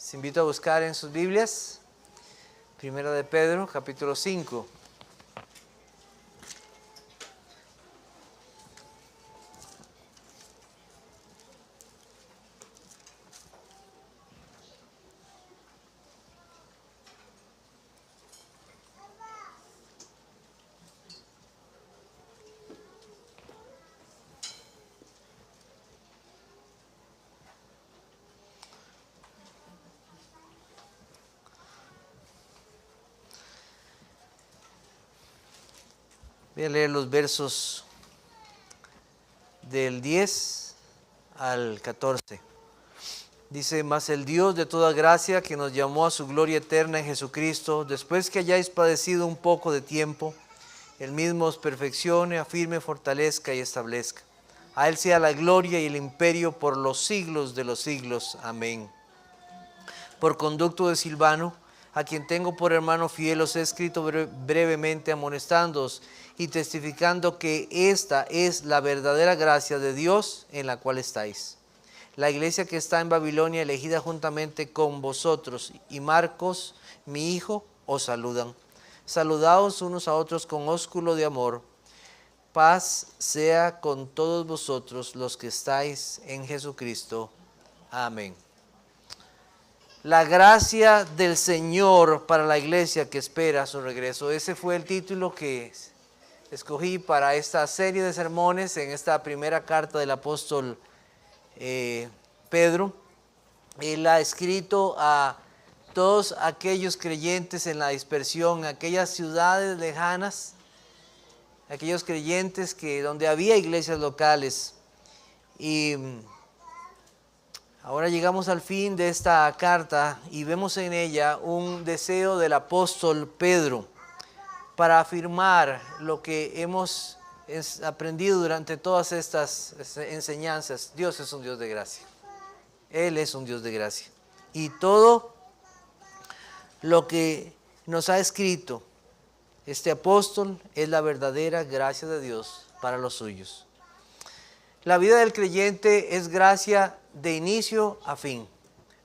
Les invito a buscar en sus Biblias, Primera de Pedro, capítulo 5. Voy a leer los versos del 10 al 14. Dice: mas el Dios de toda gracia, que nos llamó a su gloria eterna en Jesucristo, después que hayáis padecido un poco de tiempo, Él mismo os perfeccione, afirme, fortalezca y establezca. A Él sea la gloria y el imperio por los siglos de los siglos. Amén. Por conducto de Silvano, a quien tengo por hermano fiel, os he escrito brevemente, amonestándoos y testificando que esta es la verdadera gracia de Dios en la cual estáis. La iglesia que está en Babilonia, elegida juntamente con vosotros, y Marcos, mi hijo, os saludan. Saludaos unos a otros con ósculo de amor. Paz sea con todos vosotros los que estáis en Jesucristo. Amén. La gracia del Señor para la iglesia que espera su regreso. Ese fue el título que escogí para esta serie de sermones en esta primera carta del apóstol Pedro. Él ha escrito a todos aquellos creyentes en la dispersión, aquellas ciudades lejanas, aquellos creyentes donde había iglesias locales. Y ahora llegamos al fin de esta carta y vemos en ella un deseo del apóstol Pedro para afirmar lo que hemos aprendido durante todas estas enseñanzas. Dios es un Dios de gracia. Él es un Dios de gracia. Y todo lo que nos ha escrito este apóstol es la verdadera gracia de Dios para los suyos. La vida del creyente es gracia de inicio a fin.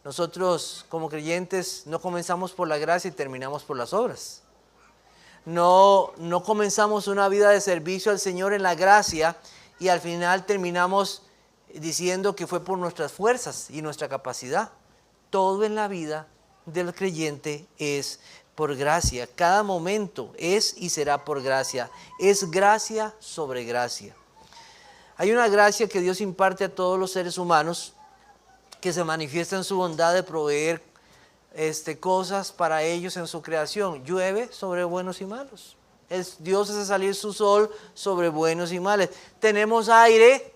Nosotros como creyentes no comenzamos por la gracia y terminamos por las obras. No comenzamos una vida de servicio al Señor en la gracia y al final terminamos diciendo que fue por nuestras fuerzas y nuestra capacidad. Todo en la vida del creyente es por gracia. Cada momento es y será por gracia. Es gracia sobre gracia. Hay una gracia que Dios imparte a todos los seres humanos que se manifiesta en su bondad de proveer cosas para ellos en su creación. Llueve sobre buenos y malos. Dios hace salir su sol sobre buenos y malos. Tenemos aire,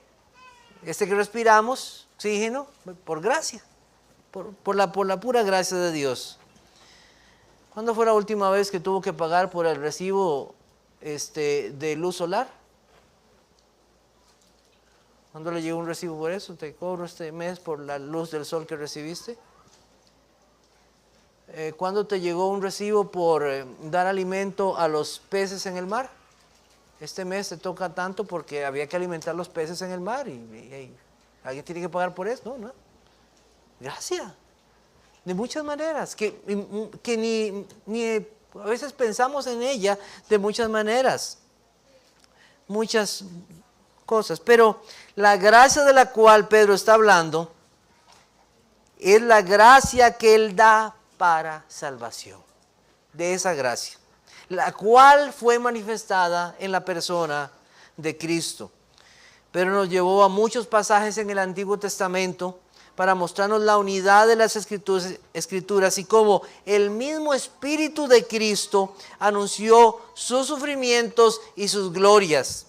que respiramos, oxígeno, por gracia, por la pura gracia de Dios. ¿Cuándo fue la última vez que tuvo que pagar por el recibo de luz solar? ¿Cuándo le llegó un recibo por eso? ¿Te cobro este mes por la luz del sol que recibiste? ¿Cuándo te llegó un recibo por dar alimento a los peces en el mar? Este mes te toca tanto porque había que alimentar los peces en el mar y alguien tiene que pagar por eso. No. Gracias. De muchas maneras, que ni a veces pensamos en ella de muchas maneras. Muchas cosas. Pero la gracia de la cual Pedro está hablando es la gracia que Él da para salvación. De esa gracia, la cual fue manifestada en la persona de Cristo. Pero nos llevó a muchos pasajes en el Antiguo Testamento para mostrarnos la unidad de las escrituras y cómo el mismo Espíritu de Cristo anunció sus sufrimientos y sus glorias.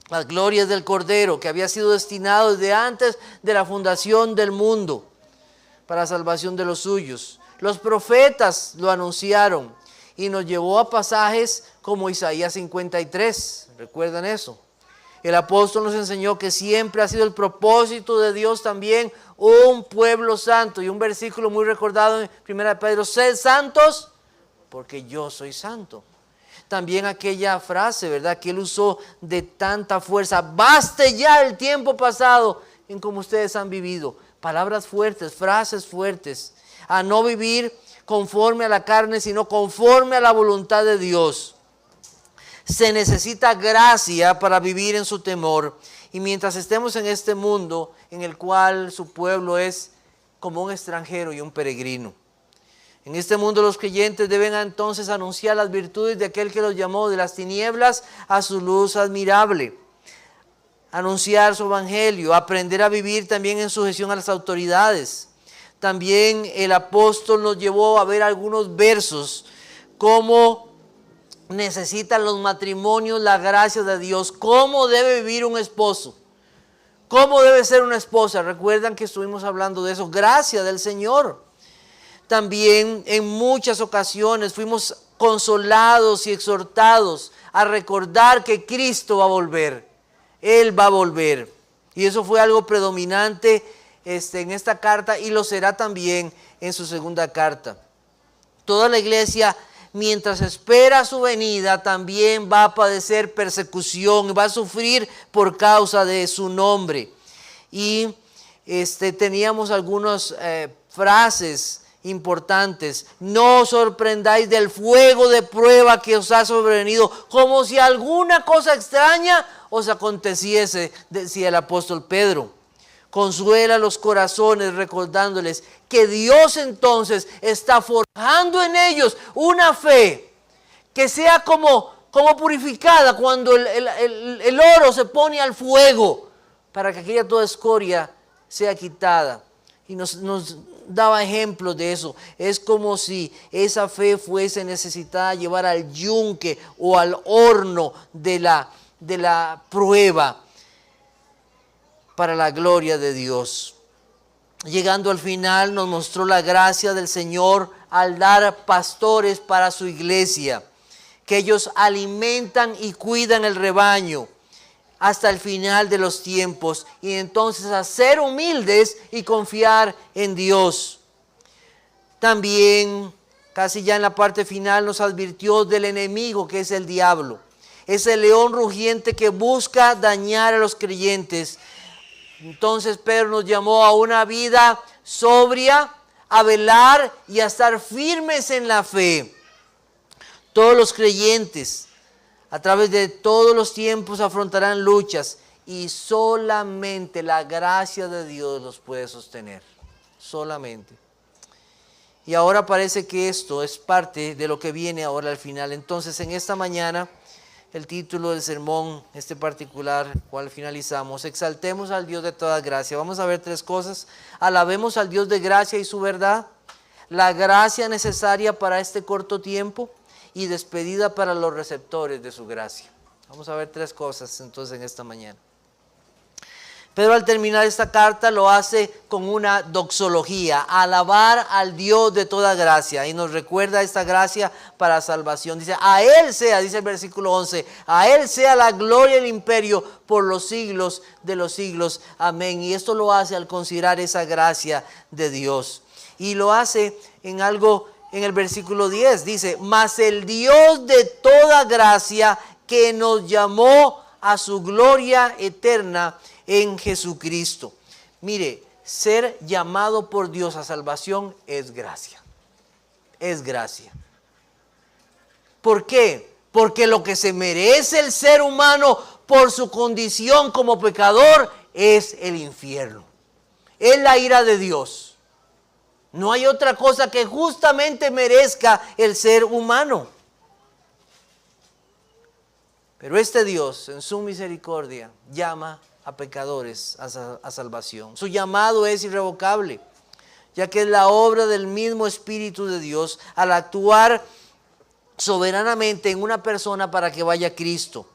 Las glorias del Cordero que había sido destinado desde antes de la fundación del mundo para la salvación de los suyos. Los profetas lo anunciaron y nos llevó a pasajes como Isaías 53. ¿Recuerdan eso? El apóstol nos enseñó que siempre ha sido el propósito de Dios también un pueblo santo. Y un versículo muy recordado en 1 Pedro: sed santos porque yo soy santo. También aquella frase, ¿verdad?, que él usó de tanta fuerza: baste ya el tiempo pasado en cómo ustedes han vivido. Palabras fuertes, frases fuertes. a no vivir conforme a la carne, sino conforme a la voluntad de Dios. Se necesita gracia para vivir en su temor. Y mientras estemos en este mundo en el cual su pueblo es como un extranjero y un peregrino. En este mundo los creyentes deben entonces anunciar las virtudes de aquel que los llamó de las tinieblas a su luz admirable. Anunciar su evangelio, aprender a vivir también en sujeción a las autoridades. También el apóstol nos llevó a ver algunos versos, cómo necesitan los matrimonios la gracia de Dios, cómo debe vivir un esposo, cómo debe ser una esposa. Recuerdan que estuvimos hablando de eso, gracia del Señor. También en muchas ocasiones fuimos consolados y exhortados a recordar que Cristo va a volver. Él va a volver. Y eso fue algo predominante en esta carta y lo será también en su segunda carta. Toda la iglesia, mientras espera su venida, también va a padecer persecución, va a sufrir por causa de su nombre. Y teníamos algunas frases importantes. No os sorprendáis del fuego de prueba que os ha sobrevenido, como si alguna cosa extraña os aconteciese, decía el apóstol Pedro. Consuela los corazones recordándoles que Dios entonces está forjando en ellos una fe que sea como purificada cuando el oro se pone al fuego, para que aquella toda escoria sea quitada. Y nos daba ejemplos de eso. Es como si esa fe fuese necesitada llevar al yunque o al horno de la prueba para la gloria de Dios. Llegando al final nos mostró la gracia del Señor al dar pastores para su iglesia, que ellos alimentan y cuidan el rebaño hasta el final de los tiempos, y entonces a ser humildes y confiar en Dios. También, casi ya en la parte final, nos advirtió del enemigo que es el diablo, ese león rugiente que busca dañar a los creyentes. Entonces Pedro nos llamó a una vida sobria, a velar y a estar firmes en la fe. Todos los creyentes a través de todos los tiempos afrontarán luchas, y solamente la gracia de Dios los puede sostener. Solamente. Y ahora parece que esto es parte de lo que viene ahora al final. Entonces, en esta mañana, el título del sermón, particular, cual finalizamos: exaltemos al Dios de toda gracia. Vamos a ver tres cosas. Alabemos al Dios de gracia y su verdad, la gracia necesaria para este corto tiempo, y despedida para los receptores de su gracia. Vamos a ver tres cosas entonces en esta mañana. Pedro, al terminar esta carta, lo hace con una doxología: alabar al Dios de toda gracia, y nos recuerda esta gracia para salvación. Dice: a Él sea, dice el versículo 11, a Él sea la gloria y el imperio por los siglos de los siglos. Amén. Y esto lo hace al considerar esa gracia de Dios. Y lo hace en algo. En el versículo 10 dice: mas el Dios de toda gracia, que nos llamó a su gloria eterna en Jesucristo. Mire, ser llamado por Dios a salvación es gracia. Es gracia. ¿Por qué? Porque lo que se merece el ser humano por su condición como pecador es el infierno. Es la ira de Dios. No hay otra cosa que justamente merezca el ser humano. Pero este Dios, en su misericordia, llama a pecadores a salvación. Su llamado es irrevocable, ya que es la obra del mismo Espíritu de Dios al actuar soberanamente en una persona para que vaya a Cristo.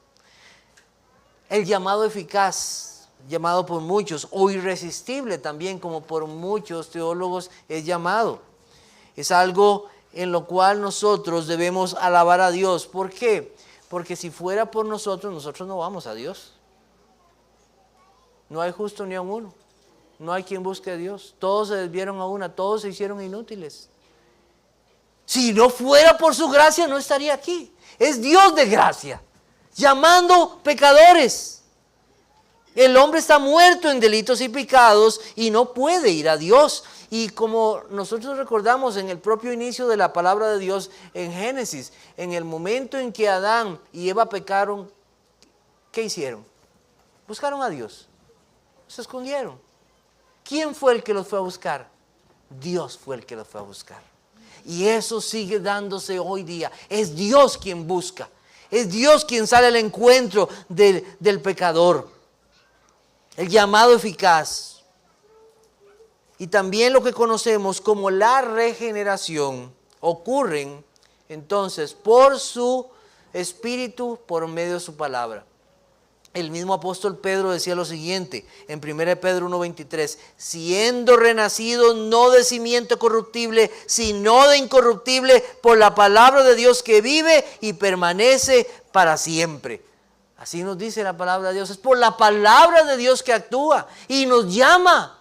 El llamado eficaz, llamado por muchos, o irresistible también, como por muchos teólogos es llamado. Es algo en lo cual nosotros debemos alabar a Dios. ¿Por qué? Porque si fuera por nosotros, nosotros no vamos a Dios. No hay justo ni a uno. No hay quien busque a Dios. Todos se desviaron a una, todos se hicieron inútiles. Si no fuera por su gracia, no estaría aquí. Es Dios de gracia, llamando pecadores. El hombre está muerto en delitos y pecados y no puede ir a Dios. Y como nosotros recordamos en el propio inicio de la palabra de Dios en Génesis, en el momento en que Adán y Eva pecaron, ¿qué hicieron? Buscaron a Dios. Se escondieron. ¿Quién fue el que los fue a buscar? Dios fue el que los fue a buscar. Y eso sigue dándose hoy día. Es Dios quien busca. Es Dios quien sale al encuentro del pecador. El llamado eficaz. Y también lo que conocemos como la regeneración ocurren entonces por su Espíritu, por medio de su palabra. El mismo apóstol Pedro decía lo siguiente en 1 Pedro 1:23, siendo renacido no de simiente corruptible, sino de incorruptible por la palabra de Dios que vive y permanece para siempre. Así nos dice la palabra de Dios, es por la palabra de Dios que actúa y nos llama,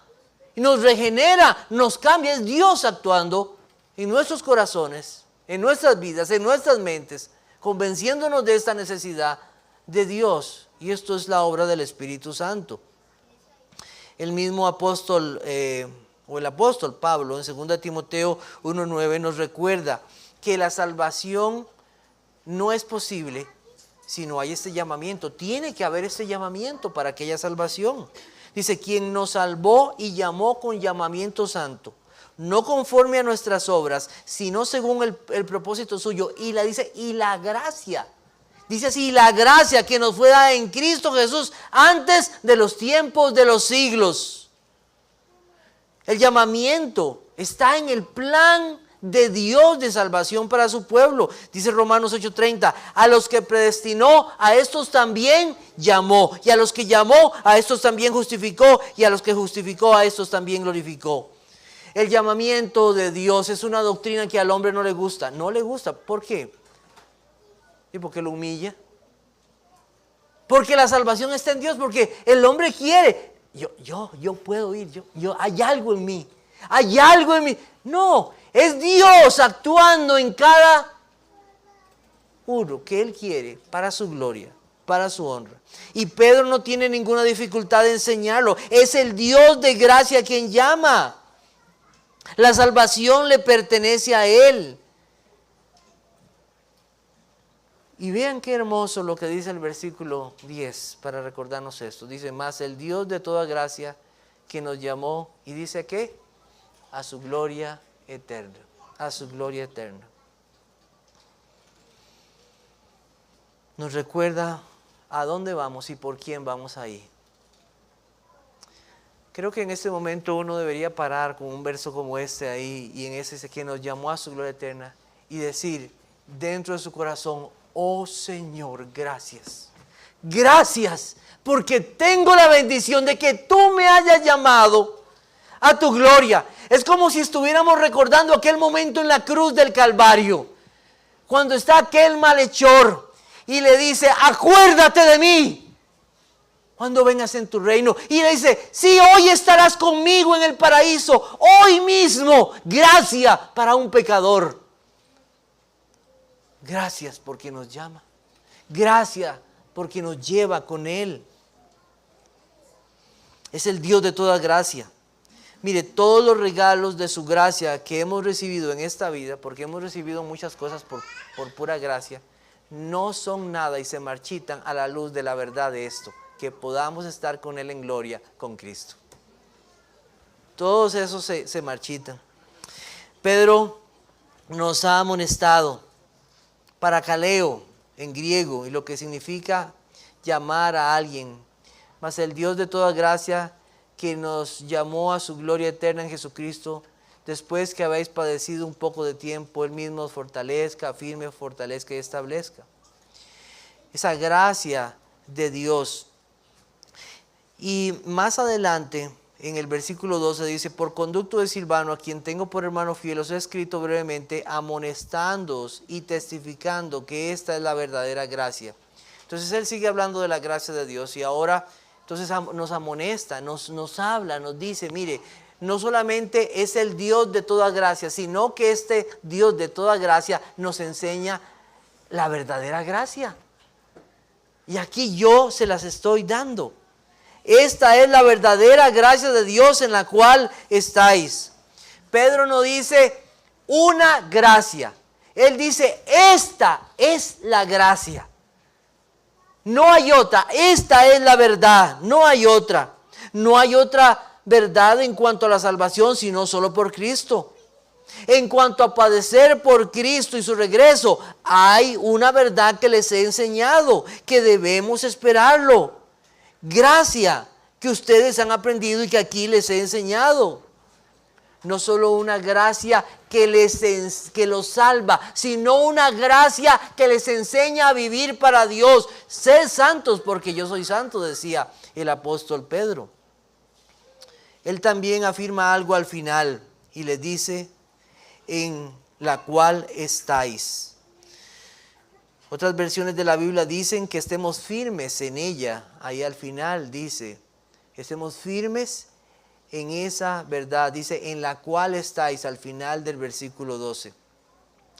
y nos regenera, nos cambia. Es Dios actuando en nuestros corazones, en nuestras vidas, en nuestras mentes, convenciéndonos de esta necesidad de Dios. Y esto es la obra del Espíritu Santo. El mismo apóstol, o el apóstol Pablo, en 2 Timoteo 1:9 nos recuerda que la salvación no es posible si no hay este llamamiento. Tiene que haber este llamamiento para que haya salvación. Dice, quien nos salvó y llamó con llamamiento santo, no conforme a nuestras obras, sino según el propósito suyo. Y la gracia. Dice así, la gracia que nos fue dada en Cristo Jesús antes de los tiempos de los siglos. El llamamiento está en el plan de Dios de salvación para su pueblo. Dice Romanos 8:30, a los que predestinó, a estos también llamó. Y a los que llamó, a estos también justificó. Y a los que justificó, a estos también glorificó. El llamamiento de Dios es una doctrina que al hombre no le gusta. No le gusta. ¿Por qué? ¿Y por qué lo humilla? Porque la salvación está en Dios, porque el hombre quiere. Yo puedo ir, hay algo en mí. Hay algo en mí. No, es Dios actuando en cada uno que Él quiere para su gloria, para su honra. Y Pedro no tiene ninguna dificultad de enseñarlo. Es el Dios de gracia quien llama. La salvación le pertenece a Él. Y vean qué hermoso lo que dice el versículo 10 para recordarnos esto. Dice, más el Dios de toda gracia que nos llamó, y dice ¿qué? A su gloria eterna. A su gloria eterna. Nos recuerda a dónde vamos y por quién vamos ahí. Creo que en este momento uno debería parar con un verso como este ahí, y en ese dice que nos llamó a su gloria eterna, y decir dentro de su corazón, oh Señor, gracias. Gracias, porque tengo la bendición de que tú me hayas llamado a tu gloria. Es como si estuviéramos recordando aquel momento en la cruz del Calvario, cuando está aquel malhechor y le dice, acuérdate de mí cuando vengas en tu reino. Y le dice, sí, hoy estarás conmigo en el paraíso, hoy mismo. Gracia para un pecador. Gracias porque nos llama. Gracias porque nos lleva con Él. Es el Dios de toda gracia. Mire, todos los regalos de su gracia que hemos recibido en esta vida, porque hemos recibido muchas cosas por pura gracia, no son nada y se marchitan a la luz de la verdad de esto, que podamos estar con Él en gloria con Cristo. Todos esos se marchitan. Pedro nos ha amonestado. Parakaleo en griego, y lo que significa llamar a alguien. Mas el Dios de toda gracia que nos llamó a su gloria eterna en Jesucristo, después que habéis padecido un poco de tiempo, Él mismo os fortalezca, afirme, fortalezca y establezca. Esa gracia de Dios. Y más adelante, en el versículo 12 dice, por conducto de Silvano, a quien tengo por hermano fiel, os he escrito brevemente, amonestándoos y testificando que esta es la verdadera gracia. Entonces él sigue hablando de la gracia de Dios y ahora entonces nos amonesta, nos habla, nos dice, mire, no solamente es el Dios de toda gracia, sino que este Dios de toda gracia nos enseña la verdadera gracia. Y aquí yo se las estoy dando. Esta es la verdadera gracia de Dios en la cual estáis. Pedro no dice una gracia. Él dice, esta es la gracia. No hay otra. Esta es la verdad. No hay otra. No hay otra verdad en cuanto a la salvación, sino solo por Cristo. En cuanto a padecer por Cristo y su regreso, hay una verdad que les he enseñado, que debemos esperarlo. Gracia que ustedes han aprendido y que aquí les he enseñado. No solo una gracia que los salva, sino una gracia que les enseña a vivir para Dios. Sed santos porque yo soy santo, decía el apóstol Pedro. Él también afirma algo al final y les dice, en la cual estáis. Otras versiones de la Biblia dicen que estemos firmes en ella. Ahí al final dice, estemos firmes en esa verdad. Dice, en la cual estáis, al final del versículo 12.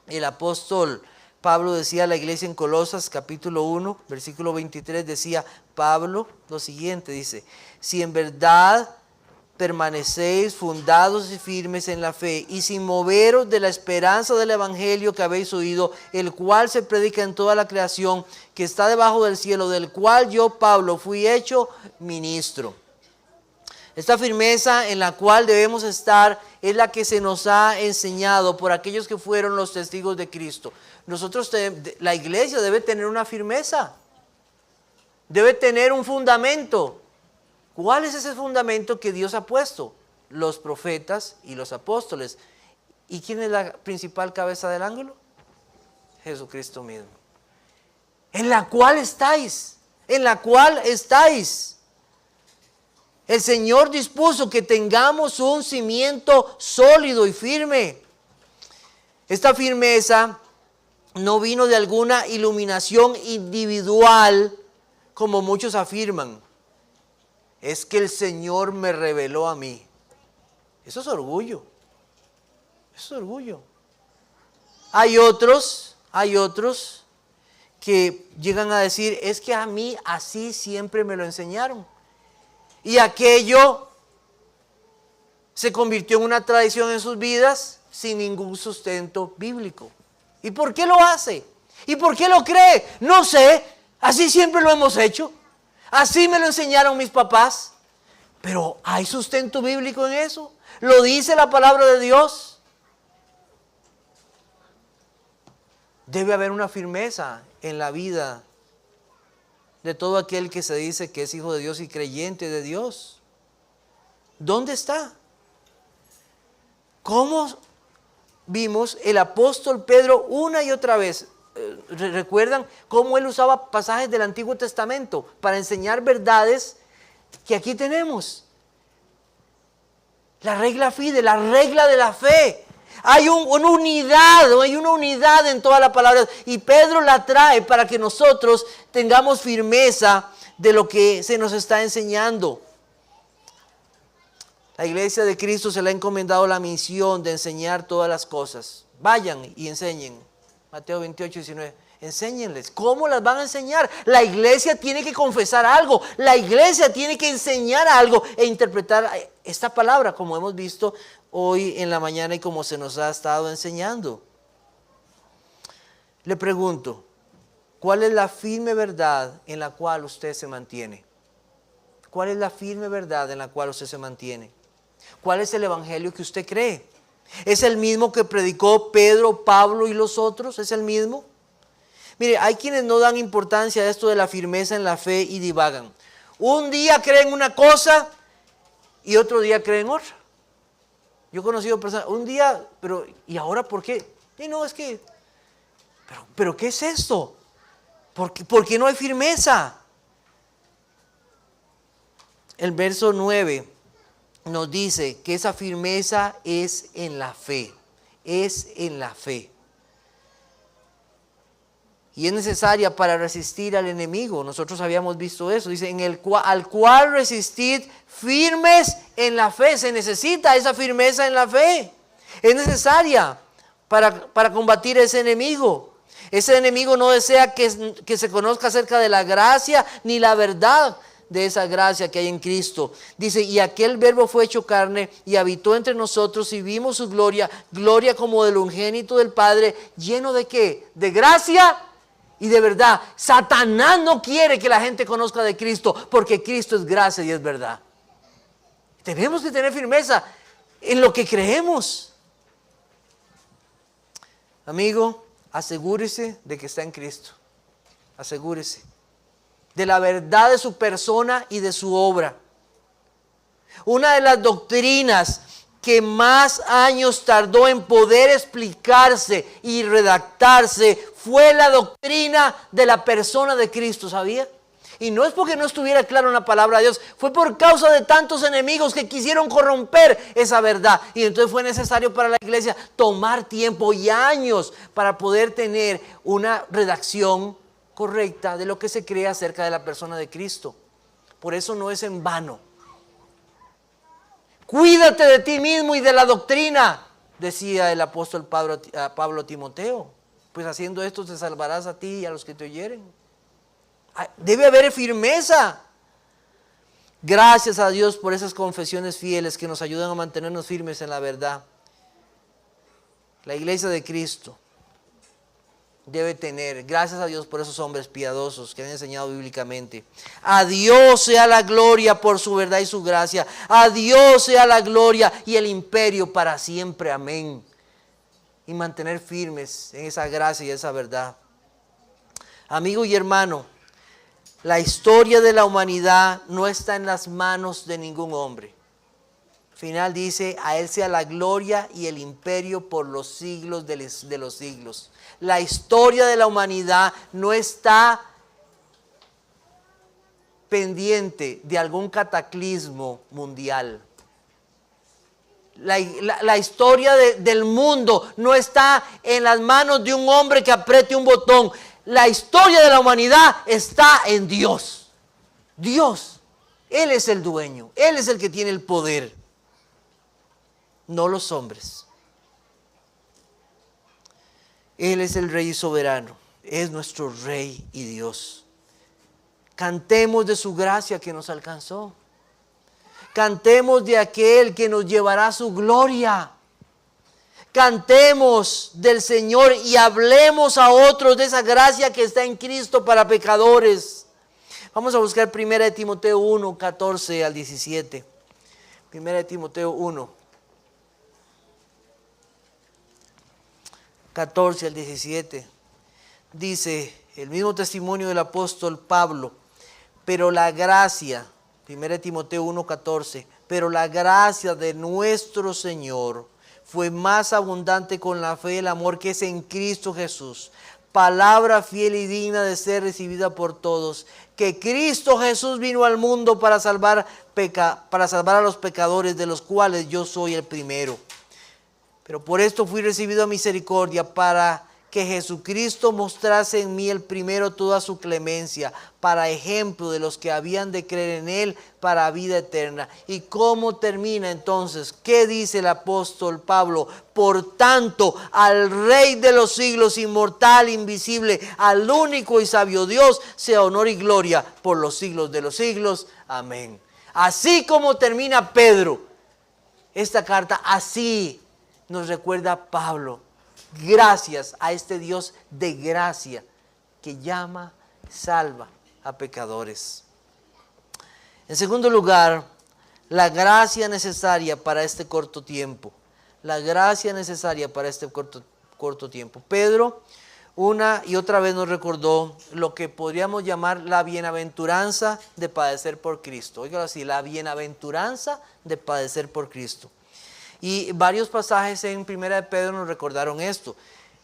El apóstol Pablo decía a la iglesia en Colosas capítulo 1, versículo 23, decía Pablo lo siguiente, dice, si en verdad permanecéis fundados y firmes en la fe y sin moveros de la esperanza del evangelio que habéis oído, el cual se predica en toda la creación que está debajo del cielo, del cual yo, Pablo, fui hecho ministro. Esta firmeza en la cual debemos estar es la que se nos ha enseñado por aquellos que fueron los testigos de Cristo. La iglesia debe tener una firmeza, debe tener un fundamento. ¿Cuál es ese fundamento que Dios ha puesto? Los profetas y los apóstoles. ¿Y quién es la principal cabeza del ángulo? Jesucristo mismo. En la cual estáis, en la cual estáis. El Señor dispuso que tengamos un cimiento sólido y firme. Esta firmeza no vino de alguna iluminación individual, como muchos afirman. Es que el Señor me reveló a mí. Eso es orgullo. Eso es orgullo. Hay otros que llegan a decir, es que a mí así siempre me lo enseñaron. Y aquello se convirtió en una tradición en sus vidas sin ningún sustento bíblico. ¿Y por qué lo hace? ¿Y por qué lo cree? No sé, así siempre lo hemos hecho. Así me lo enseñaron mis papás. Pero ¿hay sustento bíblico en eso? ¿Lo dice la palabra de Dios? Debe haber una firmeza en la vida de todo aquel que se dice que es hijo de Dios y creyente de Dios. ¿Dónde está? ¿Cómo vimos el apóstol Pedro una y otra vez? ¿Recuerdan cómo él usaba pasajes del Antiguo Testamento para enseñar verdades que aquí tenemos? La regla fide, la regla de la fe. Hay una unidad en toda la palabra. Y Pedro la trae para que nosotros tengamos firmeza de lo que se nos está enseñando. La iglesia de Cristo se le ha encomendado la misión de enseñar todas las cosas. Vayan y enseñen. Mateo 28, 19. Enséñenles. ¿Cómo las van a enseñar? La iglesia tiene que confesar algo. La iglesia tiene que enseñar algo e interpretar esta palabra, como hemos visto hoy en la mañana y como se nos ha estado enseñando. Le pregunto, ¿cuál es la firme verdad en la cual usted se mantiene? ¿Cuál es la firme verdad en la cual usted se mantiene? ¿Cuál es el evangelio que usted cree? ¿Es el mismo que predicó Pedro, Pablo y los otros? ¿Es el mismo? Mire, hay quienes no dan importancia a esto de la firmeza en la fe y divagan. Un día creen una cosa y otro día creen otra. Yo he conocido personas, un día, pero ¿y ahora por qué? Y no, es que, pero ¿qué es esto? ¿Por qué no hay firmeza? El verso 9 nos dice que esa firmeza es en la fe, es en la fe. Y es necesaria para resistir al enemigo. Nosotros habíamos visto eso. Dice, al cual resistid firmes en la fe. Se necesita esa firmeza en la fe. Es necesaria para combatir a ese enemigo. Ese enemigo no desea que se conozca acerca de la gracia ni la verdad de esa gracia que hay en Cristo. Dice, y aquel verbo fue hecho carne y habitó entre nosotros y vimos su gloria, gloria como del unigénito del Padre, lleno de ¿qué? De gracia y de verdad. Satanás no quiere que la gente conozca de Cristo, porque Cristo es gracia y es verdad. Tenemos que tener firmeza en lo que creemos. Amigo, asegúrese de que está en Cristo. Asegúrese de la verdad de su persona y de su obra. Una de las doctrinas que más años tardó en poder explicarse y redactarse fue la doctrina de la persona de Cristo, ¿sabía? Y no es porque no estuviera claro en la palabra de Dios, fue por causa de tantos enemigos que quisieron corromper esa verdad. Y entonces fue necesario para la iglesia tomar tiempo y años para poder tener una redacción correcta de lo que se cree acerca de la persona de Cristo. Por eso no es en vano. Cuídate de ti mismo y de la doctrina, decía el apóstol Pablo a Timoteo. Pues haciendo esto te salvarás a ti y a los que te oyeren. Debe haber firmeza. Gracias a Dios por esas confesiones fieles que nos ayudan a mantenernos firmes en la verdad. La iglesia de Cristo debe tener, gracias a Dios por esos hombres piadosos que han enseñado bíblicamente. A Dios sea la gloria por su verdad y su gracia. A Dios sea la gloria y el imperio para siempre. Amén. Y mantener firmes en esa gracia y esa verdad. Amigo y hermano, la historia de la humanidad no está en las manos de ningún hombre. Al final dice, a Él sea la gloria y el imperio por los siglos de los siglos. La historia de la humanidad no está pendiente de algún cataclismo mundial. La historia del mundo no está en las manos de un hombre que apriete un botón. La historia de la humanidad está en Dios. Dios, Él es el dueño, Él es el que tiene el poder, no los hombres. Él es el Rey soberano, es nuestro Rey y Dios. Cantemos de su gracia que nos alcanzó. Cantemos de aquel que nos llevará a su gloria. Cantemos del Señor y hablemos a otros de esa gracia que está en Cristo para pecadores. Vamos a buscar 1 Timoteo 1, 14 al 17. 1 Timoteo 1, 14 al 17. Dice el mismo testimonio del apóstol Pablo. Pero la gracia, 1 Timoteo 1, 14. Pero la gracia de nuestro Señor fue más abundante con la fe y el amor que es en Cristo Jesús. Palabra fiel y digna de ser recibida por todos. Que Cristo Jesús vino al mundo para salvar a los pecadores, de los cuales yo soy el primero. Pero por esto fui recibido a misericordia, para que Jesucristo mostrase en mí el primero toda su clemencia, para ejemplo de los que habían de creer en Él para vida eterna. ¿Y cómo termina entonces? ¿Qué dice el apóstol Pablo? Por tanto, al Rey de los siglos, inmortal, invisible, al único y sabio Dios, sea honor y gloria por los siglos de los siglos. Amén. Así como termina Pedro esta carta, así nos recuerda Pablo. Gracias a este Dios de gracia que llama, salva a pecadores. En segundo lugar, la gracia necesaria para este corto tiempo. La gracia necesaria para este corto tiempo. Pedro una y otra vez nos recordó lo que podríamos llamar la bienaventuranza de padecer por Cristo. Óigalo así, la bienaventuranza de padecer por Cristo. Y varios pasajes en 1 de Pedro nos recordaron esto.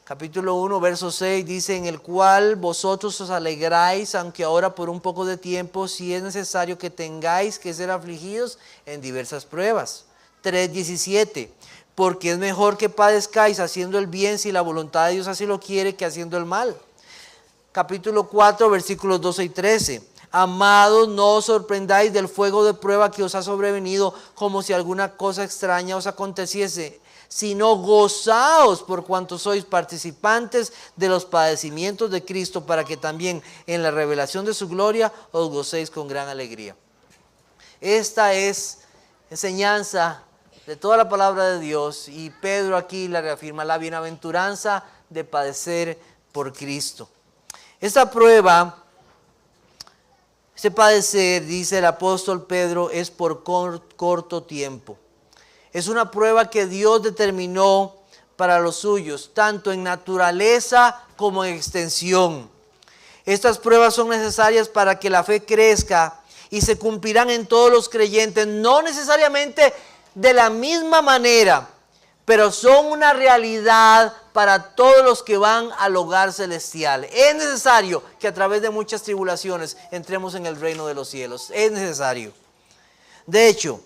Capítulo 1, verso 6 dice, en el cual vosotros os alegráis, aunque ahora por un poco de tiempo, si es necesario que tengáis que ser afligidos en diversas pruebas. 3:17, porque es mejor que padezcáis haciendo el bien, si la voluntad de Dios así lo quiere, que haciendo el mal. Capítulo 4, versículos 12 y 13. Amados, no os sorprendáis del fuego de prueba que os ha sobrevenido como si alguna cosa extraña os aconteciese, sino gozaos por cuanto sois participantes de los padecimientos de Cristo, para que también en la revelación de su gloria os gocéis con gran alegría. Esta es enseñanza de toda la palabra de Dios, y Pedro aquí la reafirma: la bienaventuranza de padecer por Cristo. Esta prueba, este padecer, dice el apóstol Pedro, es por corto tiempo. Es una prueba que Dios determinó para los suyos, tanto en naturaleza como en extensión. Estas pruebas son necesarias para que la fe crezca y se cumplirán en todos los creyentes, no necesariamente de la misma manera, pero son una realidad para todos los que van al hogar celestial. Es necesario que a través de muchas tribulaciones entremos en el reino de los cielos. Es necesario. De hecho,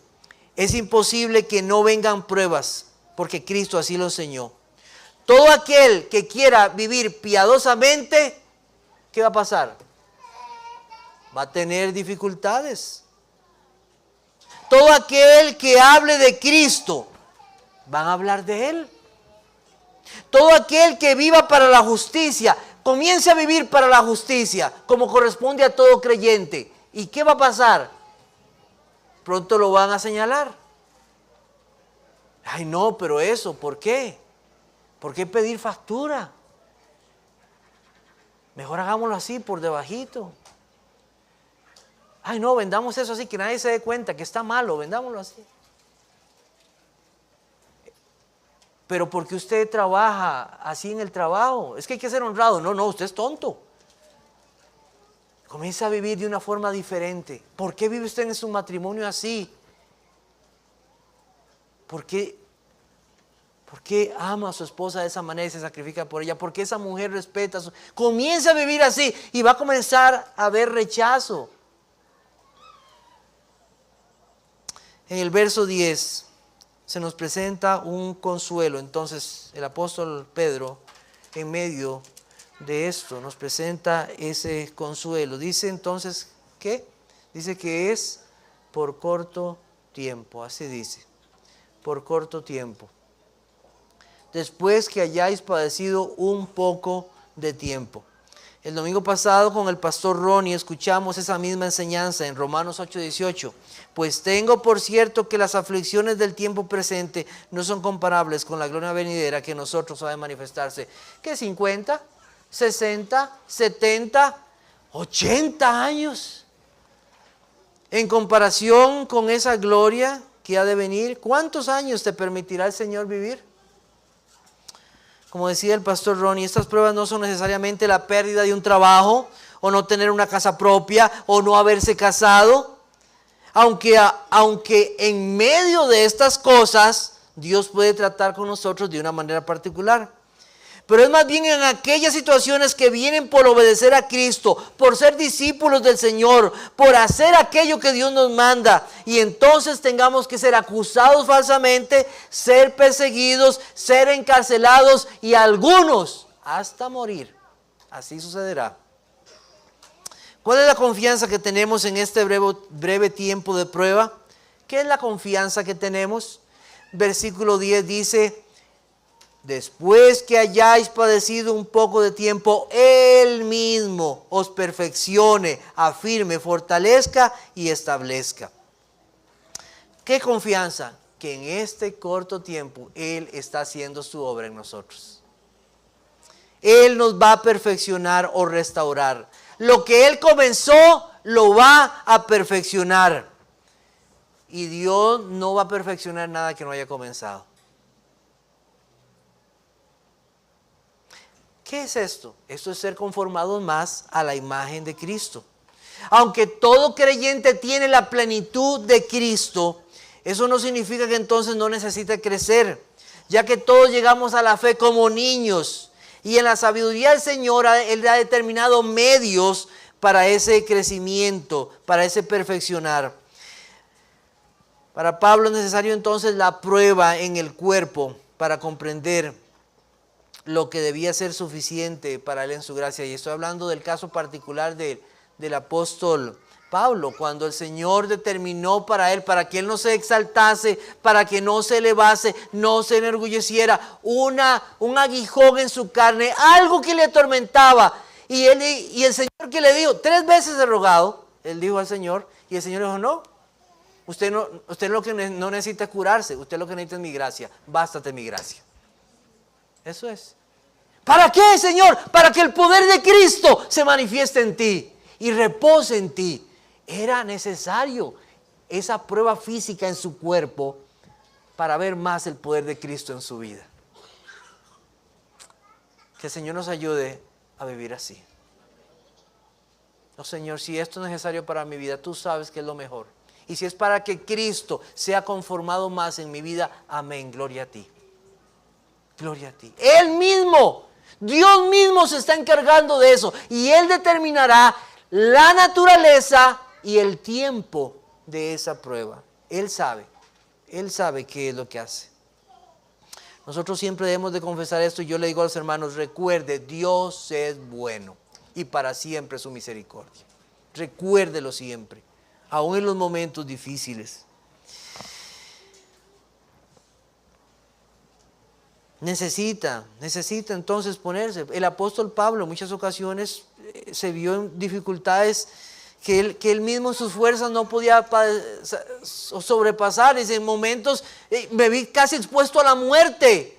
es imposible que no vengan pruebas, porque Cristo así lo enseñó. Todo aquel que quiera vivir piadosamente, ¿qué va a pasar? Va a tener dificultades. Todo aquel que hable de Cristo, van a hablar de Él. Todo aquel que viva para la justicia, comience a vivir para la justicia, como corresponde a todo creyente. ¿Y qué va a pasar? Pronto lo van a señalar. Ay, no, pero eso, ¿por qué? ¿Por qué pedir factura? Mejor hagámoslo así, por debajito. Ay, no, vendamos eso así, que nadie se dé cuenta que está malo, vendámoslo así. Pero ¿por qué usted trabaja así en el trabajo? Es que hay que ser honrado. No, usted es tonto. Comienza a vivir de una forma diferente. ¿Por qué vive usted en su matrimonio así? ¿Por qué ama a su esposa de esa manera y se sacrifica por ella? ¿Por qué esa mujer respeta a su... Comienza a vivir así y va a comenzar a haber rechazo. En el verso 10 se nos presenta un consuelo. Entonces el apóstol Pedro, en medio de esto, nos presenta ese consuelo. Dice entonces, ¿qué? Dice que es por corto tiempo, así dice, por corto tiempo. Después que hayáis padecido un poco de tiempo. El domingo pasado con el pastor Ronnie escuchamos esa misma enseñanza en Romanos 8:18. Pues tengo por cierto que las aflicciones del tiempo presente no son comparables con la gloria venidera que nosotros ha de manifestarse. ¿Qué? 50, 60, 70, 80 años. En comparación con esa gloria que ha de venir, ¿cuántos años te permitirá el Señor vivir? Como decía el pastor Ronnie, estas pruebas no son necesariamente la pérdida de un trabajo, o no tener una casa propia, o no haberse casado. Aunque en medio de estas cosas, Dios puede tratar con nosotros de una manera particular. Pero es más bien en aquellas situaciones que vienen por obedecer a Cristo, por ser discípulos del Señor, por hacer aquello que Dios nos manda, y entonces tengamos que ser acusados falsamente, ser perseguidos, ser encarcelados y algunos hasta morir. Así sucederá. ¿Cuál es la confianza que tenemos en este breve tiempo de prueba? ¿Qué es la confianza que tenemos? Versículo 10 dice: después que hayáis padecido un poco de tiempo, Él mismo os perfeccione, afirme, fortalezca y establezca. ¿Qué confianza? Que en este corto tiempo Él está haciendo su obra en nosotros. Él nos va a perfeccionar o restaurar. Lo que Él comenzó, lo va a perfeccionar. Y Dios no va a perfeccionar nada que no haya comenzado. ¿Qué es esto? Esto es ser conformados más a la imagen de Cristo. Aunque todo creyente tiene la plenitud de Cristo, eso no significa que entonces no necesite crecer, ya que todos llegamos a la fe como niños. Y en la sabiduría del Señor, Él ha determinado medios para ese crecimiento, para ese perfeccionar. Para Pablo es necesario entonces la prueba en el cuerpo para comprender lo que debía ser suficiente para él en su gracia. Y estoy hablando del caso particular de del apóstol Pablo, cuando el Señor determinó para él, para que él no se exaltase, para que no se elevase, no se enorgulleciera, un aguijón en su carne, algo que le atormentaba. Y el Señor que le dijo, 3 veces he rogado, él dijo al Señor, y el Señor dijo, no, usted lo que no necesita curarse, usted lo que necesita es mi gracia, bástate mi gracia. Eso es. ¿Para qué, Señor? Para que el poder de Cristo se manifieste en ti y repose en ti. Era necesario esa prueba física en su cuerpo para ver más el poder de Cristo en su vida. Que el Señor nos ayude a vivir así. No, Señor, si esto es necesario para mi vida, tú sabes que es lo mejor. Y si es para que Cristo sea conformado más en mi vida, amén, gloria a ti. Gloria a ti. Él mismo, Dios mismo se está encargando de eso. Y Él determinará la naturaleza y el tiempo de esa prueba. Él sabe qué es lo que hace. Nosotros siempre debemos de confesar esto y yo le digo a los hermanos, recuerde, Dios es bueno y para siempre su misericordia. Recuérdelo siempre, aún en los momentos difíciles. Necesita entonces ponerse. El apóstol Pablo en muchas ocasiones se vio en dificultades que él mismo en sus fuerzas no podía sobrepasar. En momentos me vi casi expuesto a la muerte.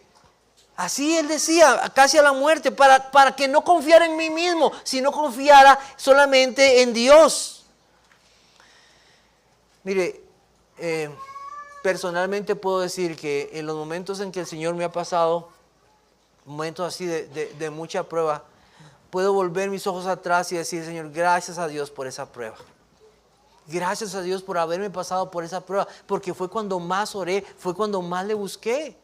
Así él decía, casi a la muerte, para que no confiara en mí mismo, sino confiara solamente en Dios. Mire, personalmente puedo decir que en los momentos en que el Señor me ha pasado, momentos así de mucha prueba, puedo volver mis ojos atrás y decir, Señor, gracias a Dios por esa prueba. Gracias a Dios por haberme pasado por esa prueba, porque fue cuando más oré, fue cuando más le busqué.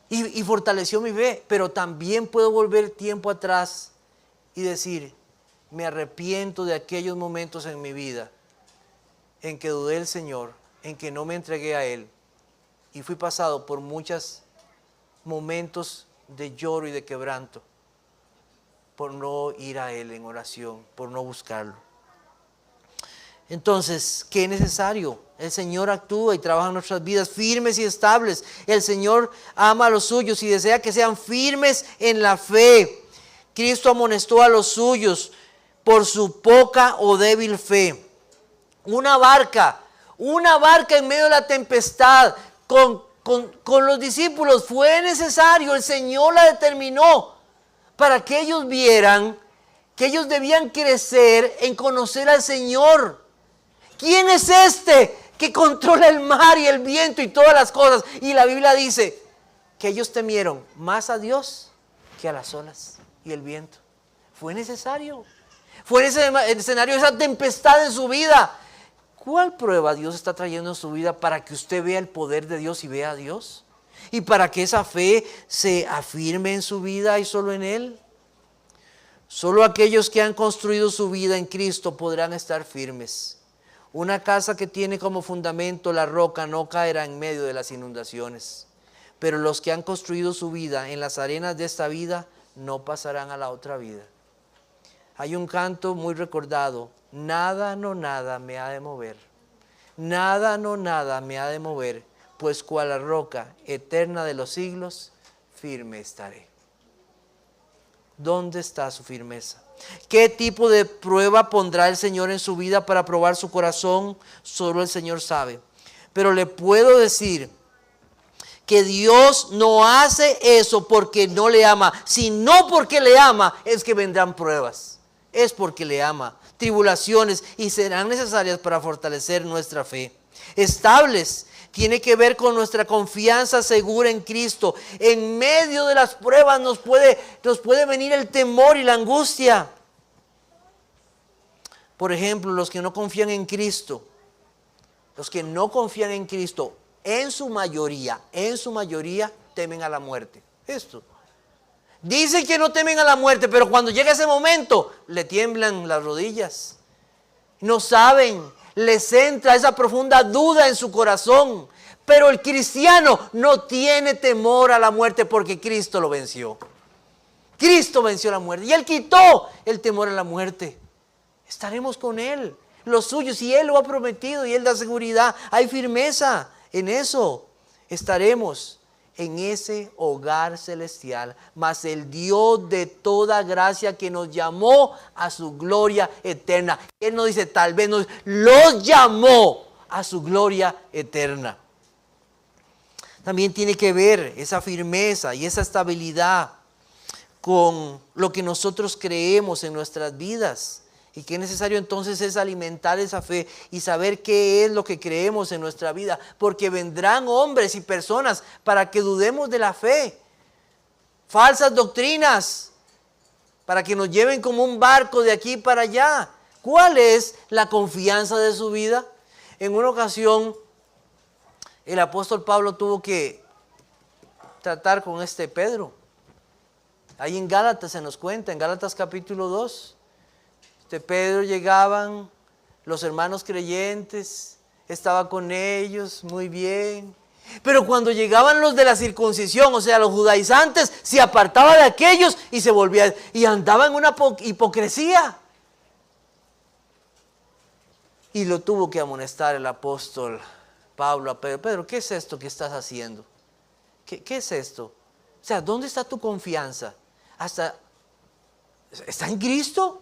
Y fortaleció mi fe, pero también puedo volver tiempo atrás y decir, me arrepiento de aquellos momentos en mi vida en que dudé del Señor, en que no me entregué a Él y fui pasado por muchos momentos de lloro y de quebranto por no ir a Él en oración, por no buscarlo. Entonces, ¿qué es necesario? El Señor actúa y trabaja en nuestras vidas firmes y estables. El Señor ama a los suyos y desea que sean firmes en la fe. Cristo amonestó a los suyos por su poca o débil fe. Una barca en medio de la tempestad con los discípulos fue necesario. El Señor la determinó para que ellos vieran que ellos debían crecer en conocer al Señor. ¿Quién es este que controla el mar y el viento y todas las cosas? Y la Biblia dice que ellos temieron más a Dios que a las olas y el viento. Fue necesario. Fue en ese escenario, esa tempestad en su vida. ¿Cuál prueba Dios está trayendo en su vida para que usted vea el poder de Dios y vea a Dios? Y para que esa fe se afirme en su vida y solo en Él. Solo aquellos que han construido su vida en Cristo podrán estar firmes. Una casa que tiene como fundamento la roca no caerá en medio de las inundaciones. Pero los que han construido su vida en las arenas de esta vida no pasarán a la otra vida. Hay un canto muy recordado. Nada, no nada me ha de mover. Nada, no nada me ha de mover. Pues cual la roca eterna de los siglos, firme estaré. ¿Dónde está su firmeza? ¿Qué tipo de prueba pondrá el Señor en su vida para probar su corazón? Solo el Señor sabe. Pero le puedo decir que Dios no hace eso porque no le ama, sino porque le ama es que vendrán pruebas. Es porque le ama. Tribulaciones y serán necesarias para fortalecer nuestra fe. Estables. Tiene que ver con nuestra confianza segura en Cristo. En medio de las pruebas nos puede venir el temor y la angustia. Por ejemplo, los que no confían en Cristo. Los que no confían en Cristo, en su mayoría, temen a la muerte. Esto. Dicen que no temen a la muerte, pero cuando llega ese momento, le tiemblan las rodillas. No saben, les entra esa profunda duda en su corazón. Pero el cristiano no tiene temor a la muerte porque Cristo lo venció. Cristo venció la muerte y Él quitó el temor a la muerte. Estaremos con Él, los suyos, y Él lo ha prometido y Él da seguridad. Hay firmeza en eso. Estaremos en ese hogar celestial, mas el Dios de toda gracia que nos llamó a su gloria eterna. Él no dice tal vez, los llamó a su gloria eterna. También tiene que ver esa firmeza y esa estabilidad con lo que nosotros creemos en nuestras vidas. Y que es necesario entonces es alimentar esa fe y saber qué es lo que creemos en nuestra vida. Porque vendrán hombres y personas para que dudemos de la fe. Falsas doctrinas para que nos lleven como un barco de aquí para allá. ¿Cuál es la confianza de su vida? En una ocasión el apóstol Pablo tuvo que tratar con este Pedro. Ahí en Gálatas se nos cuenta, en Gálatas capítulo 2. Pedro llegaban los hermanos creyentes, estaba con ellos muy bien. Pero cuando llegaban los de la circuncisión, o sea, los judaizantes, se apartaba de aquellos y se volvía, y andaba en una hipocresía. Y lo tuvo que amonestar el apóstol Pablo a Pedro. Pedro, ¿qué es esto que estás haciendo? ¿Qué es esto? O sea, ¿dónde está tu confianza? ¿Está en Cristo?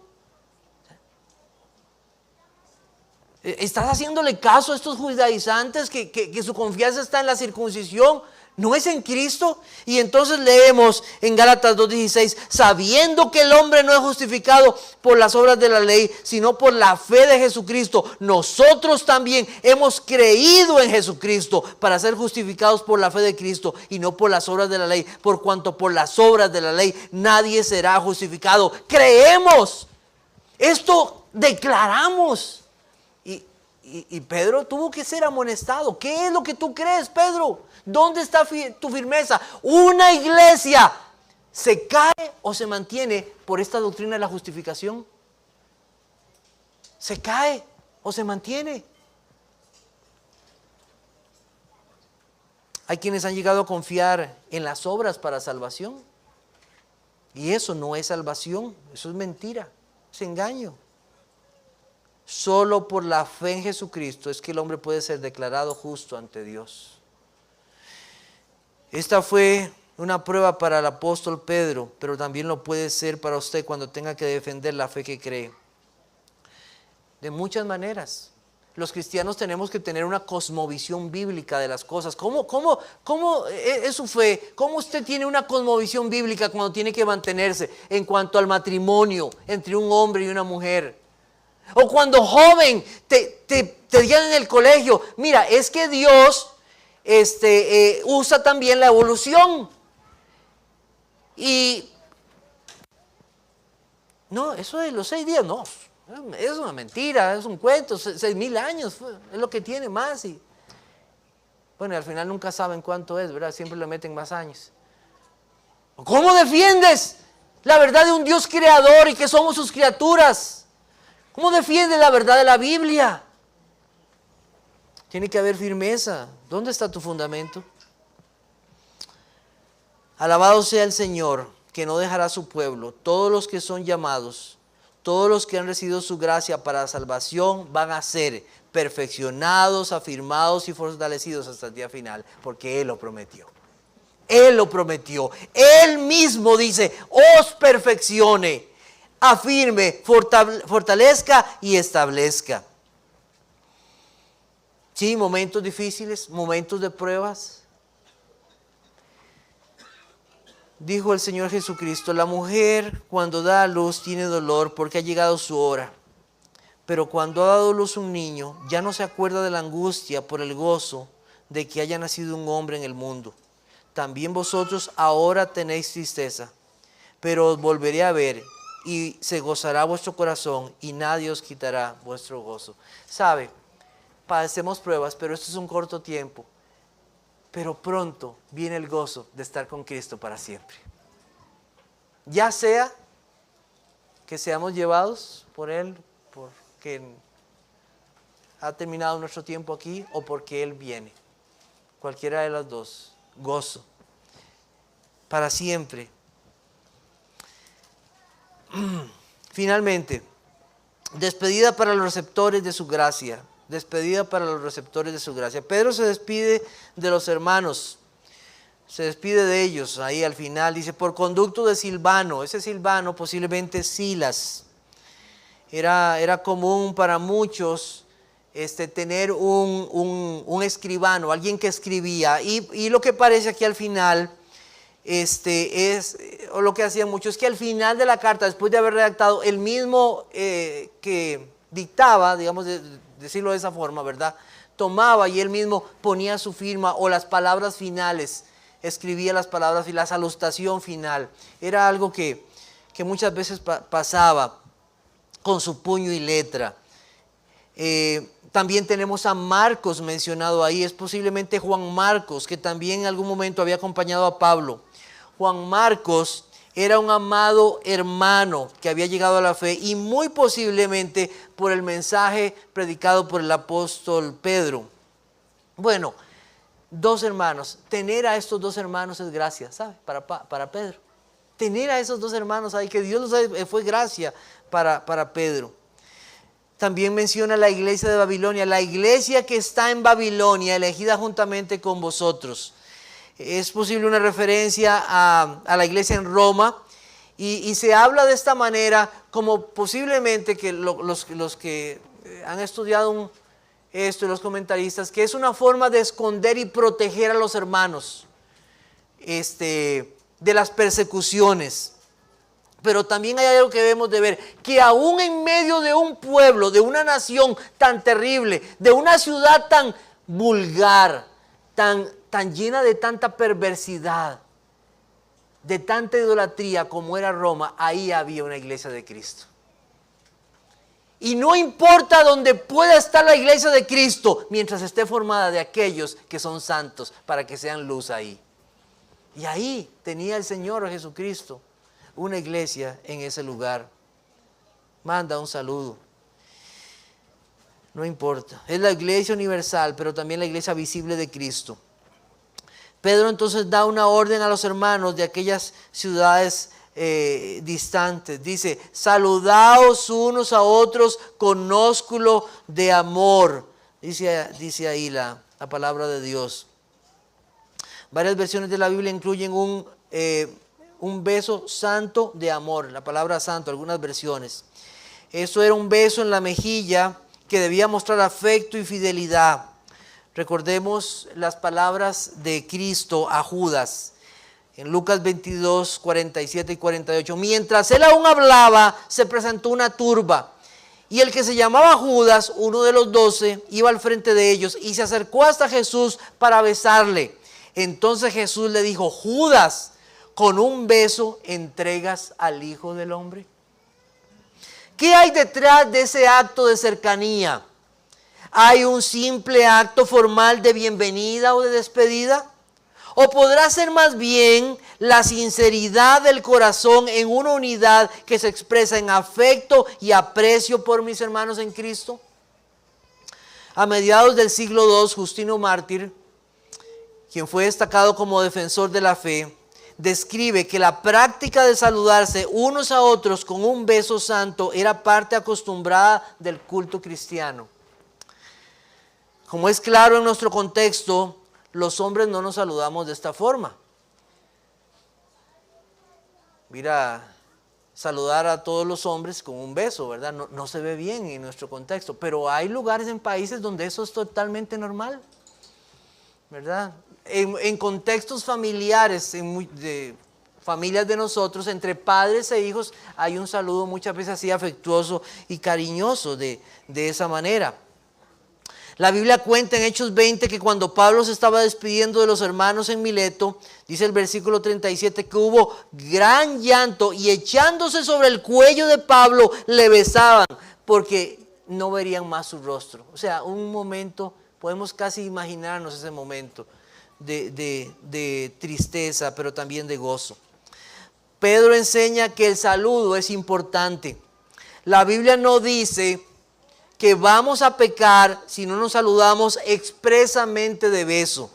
¿Estás haciéndole caso a estos judaizantes que su confianza está en la circuncisión? ¿No es en Cristo? Y entonces leemos en Gálatas 2:16, sabiendo que el hombre no es justificado por las obras de la ley, sino por la fe de Jesucristo, nosotros también hemos creído en Jesucristo para ser justificados por la fe de Cristo y no por las obras de la ley, por cuanto por las obras de la ley nadie será justificado. Creemos, esto declaramos. Y Pedro tuvo que ser amonestado. ¿Qué es lo que tú crees, Pedro? ¿Dónde está tu firmeza? Una iglesia se cae o se mantiene por esta doctrina de la justificación. Se cae o se mantiene. Hay quienes han llegado a confiar en las obras para salvación. Y eso no es salvación, eso es mentira, es engaño. Solo por la fe en Jesucristo es que el hombre puede ser declarado justo ante Dios. Esta fue una prueba para el apóstol Pedro, pero también lo puede ser para usted cuando tenga que defender la fe que cree. De muchas maneras. Los cristianos tenemos que tener una cosmovisión bíblica de las cosas. ¿Cómo es su fe? ¿Cómo usted tiene una cosmovisión bíblica cuando tiene que mantenerse en cuanto al matrimonio entre un hombre y una mujer? O cuando joven te digan en el colegio, mira, es que Dios usa también la evolución. Y no, eso de los 6 días, no, es una mentira, es un cuento, 6,000 años, es lo que tiene más. Y bueno, al final nunca saben cuánto es, ¿verdad? Siempre le meten más años. ¿Cómo defiendes la verdad de un Dios creador y que somos sus criaturas? ¿Cómo defiende la verdad de la Biblia? Tiene que haber firmeza. ¿Dónde está tu fundamento? Alabado sea el Señor, que no dejará a su pueblo. Todos los que son llamados, todos los que han recibido su gracia para la salvación, van a ser perfeccionados, afirmados y fortalecidos hasta el día final, porque Él lo prometió. Él lo prometió. Él mismo dice, os perfeccione, afirme, fortalezca y establezca. Sí, momentos difíciles, momentos de pruebas. Dijo el Señor Jesucristo, la mujer cuando da a luz tiene dolor porque ha llegado su hora. Pero cuando ha dado a luz un niño, ya no se acuerda de la angustia por el gozo de que haya nacido un hombre en el mundo. También vosotros ahora tenéis tristeza, pero os volveré a ver y se gozará vuestro corazón y nadie os quitará vuestro gozo. ¿Sabe? Padecemos pruebas, pero esto es un corto tiempo. Pero pronto viene el gozo de estar con Cristo para siempre. Ya sea que seamos llevados por Él, porque ha terminado nuestro tiempo aquí, o porque Él viene. Cualquiera de las dos, gozo para siempre. finalmente, despedida para los receptores de su gracia. Despedida para los receptores de su gracia. Pedro se despide de los hermanos. Se despide de ellos ahí al final. Dice, por conducto de Silvano. Ese Silvano, posiblemente Silas. Era común para muchos tener un escribano, alguien que escribía. Y lo que parece aquí al final, o lo que hacían muchos, es que al final de la carta, después de haber redactado, el mismo que dictaba, digamos, decirlo de esa forma, ¿verdad? Tomaba y él mismo ponía su firma o las palabras finales, escribía las palabras y la salutación final. Era algo que muchas veces pasaba con su puño y letra. También tenemos a Marcos mencionado ahí, es posiblemente Juan Marcos, que también en algún momento había acompañado a Pablo. Juan Marcos era un amado hermano que había llegado a la fe y muy posiblemente por el mensaje predicado por el apóstol Pedro. Bueno, dos hermanos, tener a estos dos hermanos es gracia, ¿sabe? Para Pedro. Tener a esos dos hermanos ahí, que Dios los fue gracia para Pedro. También menciona la iglesia de Babilonia, la iglesia que está en Babilonia, elegida juntamente con vosotros. Es posible una referencia a la iglesia en Roma y se habla de esta manera como posiblemente que los que han estudiado esto y los comentaristas, que es una forma de esconder y proteger a los hermanos de las persecuciones. Pero también hay algo que debemos de ver, que aún en medio de un pueblo, de una nación tan terrible, de una ciudad tan vulgar, tan llena de tanta perversidad, de tanta idolatría como era Roma, ahí había una iglesia de Cristo. Y no importa dónde pueda estar la iglesia de Cristo, mientras esté formada de aquellos que son santos, para que sean luz ahí. Y ahí tenía el Señor Jesucristo una iglesia en ese lugar. Manda un saludo. No importa. Es la iglesia universal, pero también la iglesia visible de Cristo. Pedro entonces da una orden a los hermanos de aquellas ciudades distantes. Dice, saludaos unos a otros con ósculo de amor. Dice ahí la palabra de Dios. Varias versiones de la Biblia incluyen un beso santo de amor. La palabra santo, algunas versiones. Eso era un beso en la mejilla que debía mostrar afecto y fidelidad. Recordemos las palabras de Cristo a Judas en Lucas 22, 47 y 48. Mientras él aún hablaba, se presentó una turba. Y el que se llamaba Judas, uno de los 12, iba al frente de ellos y se acercó hasta Jesús para besarle. Entonces Jesús le dijo, Judas, ¿con un beso entregas al Hijo del Hombre? ¿Qué hay detrás de ese acto de cercanía? ¿Hay un simple acto formal de bienvenida o de despedida? ¿O podrá ser más bien la sinceridad del corazón en una unidad que se expresa en afecto y aprecio por mis hermanos en Cristo? A mediados del siglo II, Justino Mártir, quien fue destacado como defensor de la fe, describe que la práctica de saludarse unos a otros con un beso santo era parte acostumbrada del culto cristiano. Como es claro en nuestro contexto, los hombres no nos saludamos de esta forma. Mira, saludar a todos los hombres con un beso, ¿verdad? No se ve bien en nuestro contexto, pero hay lugares en países donde eso es totalmente normal, ¿verdad? En contextos familiares, de familias de nosotros, entre padres e hijos, hay un saludo muchas veces así afectuoso y cariñoso de esa manera. La Biblia cuenta en Hechos 20 que cuando Pablo se estaba despidiendo de los hermanos en Mileto, dice el versículo 37 que hubo gran llanto y echándose sobre el cuello de Pablo le besaban porque no verían más su rostro. O sea, un momento, podemos casi imaginarnos ese momento de tristeza, pero también de gozo. Pedro enseña que el saludo es importante. La Biblia no dice que vamos a pecar si no nos saludamos expresamente de beso.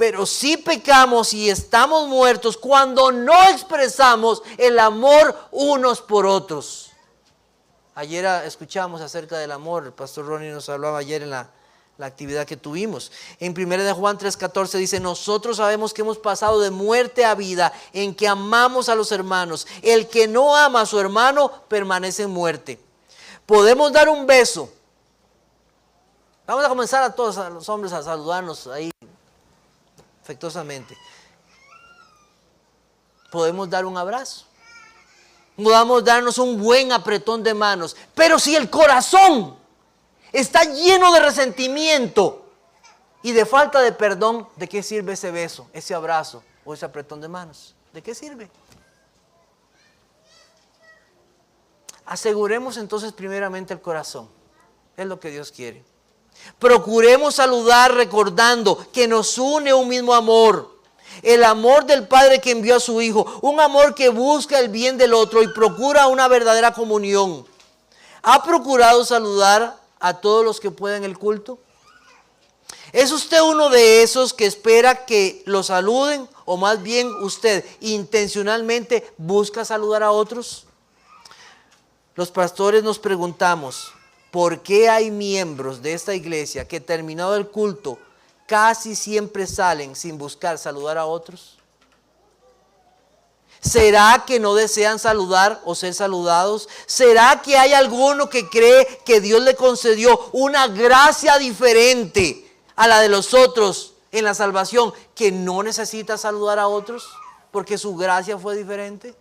Pero sí pecamos y estamos muertos cuando no expresamos el amor unos por otros. Ayer escuchamos acerca del amor. El pastor Ronnie nos hablaba ayer en la actividad que tuvimos. En 1 Juan 3:14 dice: nosotros sabemos que hemos pasado de muerte a vida en que amamos a los hermanos. El que no ama a su hermano permanece en muerte. Podemos dar un beso. Vamos a comenzar a todos, a los hombres, a saludarnos ahí afectuosamente. Podemos dar un abrazo. Podamos darnos un buen apretón de manos. Pero si el corazón está lleno de resentimiento y de falta de perdón, ¿de qué sirve ese beso, ese abrazo o ese apretón de manos? ¿De qué sirve? Aseguremos entonces primeramente el corazón. Es lo que Dios quiere. Procuremos saludar recordando que nos une un mismo amor. El amor del Padre que envió a su Hijo. Un amor que busca el bien del otro y procura una verdadera comunión. ¿Ha procurado saludar a todos los que pueden el culto? ¿Es usted uno de esos que espera que lo saluden? ¿O más bien usted intencionalmente busca saludar a otros? Los pastores nos preguntamos, ¿por qué hay miembros de esta iglesia que terminado el culto casi siempre salen sin buscar saludar a otros? ¿Será que no desean saludar o ser saludados? ¿Será que hay alguno que cree que Dios le concedió una gracia diferente a la de los otros en la salvación, que no necesita saludar a otros porque su gracia fue diferente?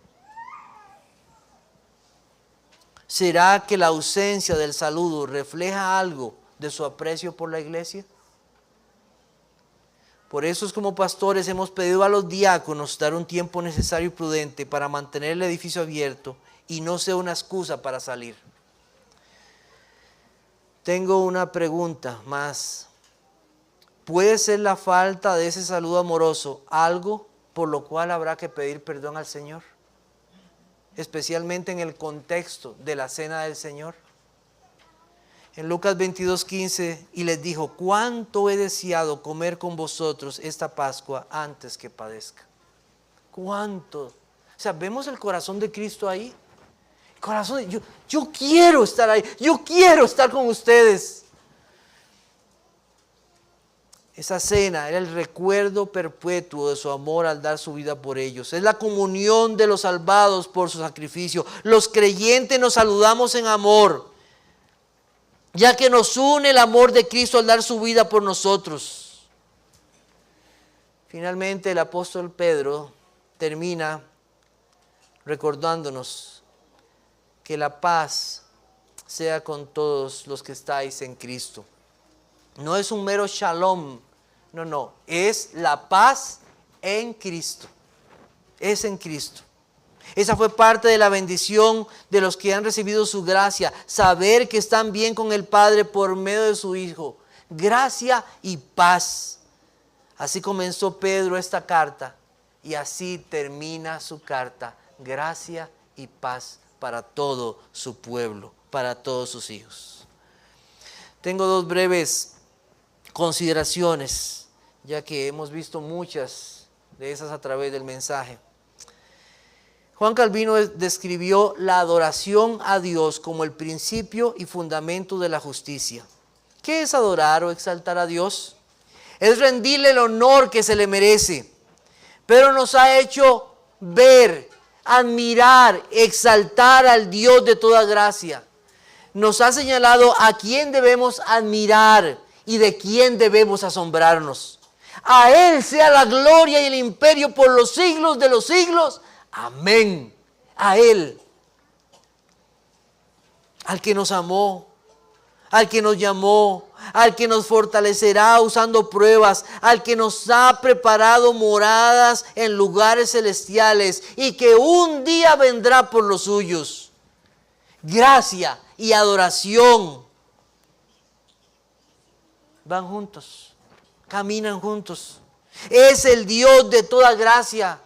¿Será que la ausencia del saludo refleja algo de su aprecio por la iglesia? Por eso es como pastores hemos pedido a los diáconos dar un tiempo necesario y prudente para mantener el edificio abierto y no sea una excusa para salir. Tengo una pregunta más. ¿Puede ser la falta de ese saludo amoroso algo por lo cual habrá que pedir perdón al Señor? Especialmente en el contexto de la cena del Señor. En Lucas 22:15, y les dijo: cuánto he deseado comer con vosotros esta Pascua antes que padezca. Cuánto. O sea, vemos el corazón de Cristo ahí. El corazón de, yo quiero estar ahí. Yo quiero estar con ustedes. Esa cena era el recuerdo perpetuo de su amor al dar su vida por ellos. Es la comunión de los salvados por su sacrificio. Los creyentes nos saludamos en amor, ya que nos une el amor de Cristo al dar su vida por nosotros. Finalmente, el apóstol Pedro termina recordándonos que la paz sea con todos los que estáis en Cristo. No es un mero shalom, no, es la paz en Cristo. Es en Cristo. Esa fue parte de la bendición de los que han recibido su gracia, saber que están bien con el Padre por medio de su Hijo. Gracia y paz. Así comenzó Pedro esta carta y así termina su carta. Gracia y paz para todo su pueblo, para todos sus hijos. Tengo dos breves consideraciones, ya que hemos visto muchas de esas a través del mensaje. Juan Calvino describió la adoración a Dios como el principio y fundamento de la justicia. ¿Qué es adorar o exaltar a Dios? Es rendirle el honor que se le merece. Pero nos ha hecho ver, admirar, exaltar al Dios de toda gracia. Nos ha señalado a quién debemos admirar y de quién debemos asombrarnos. A Él sea la gloria y el imperio por los siglos de los siglos. Amén. A Él, al que nos amó, al que nos llamó, al que nos fortalecerá usando pruebas, al que nos ha preparado moradas en lugares celestiales y que un día vendrá por los suyos. Gracia y adoración van juntos, caminan juntos. Es el Dios de toda gracia.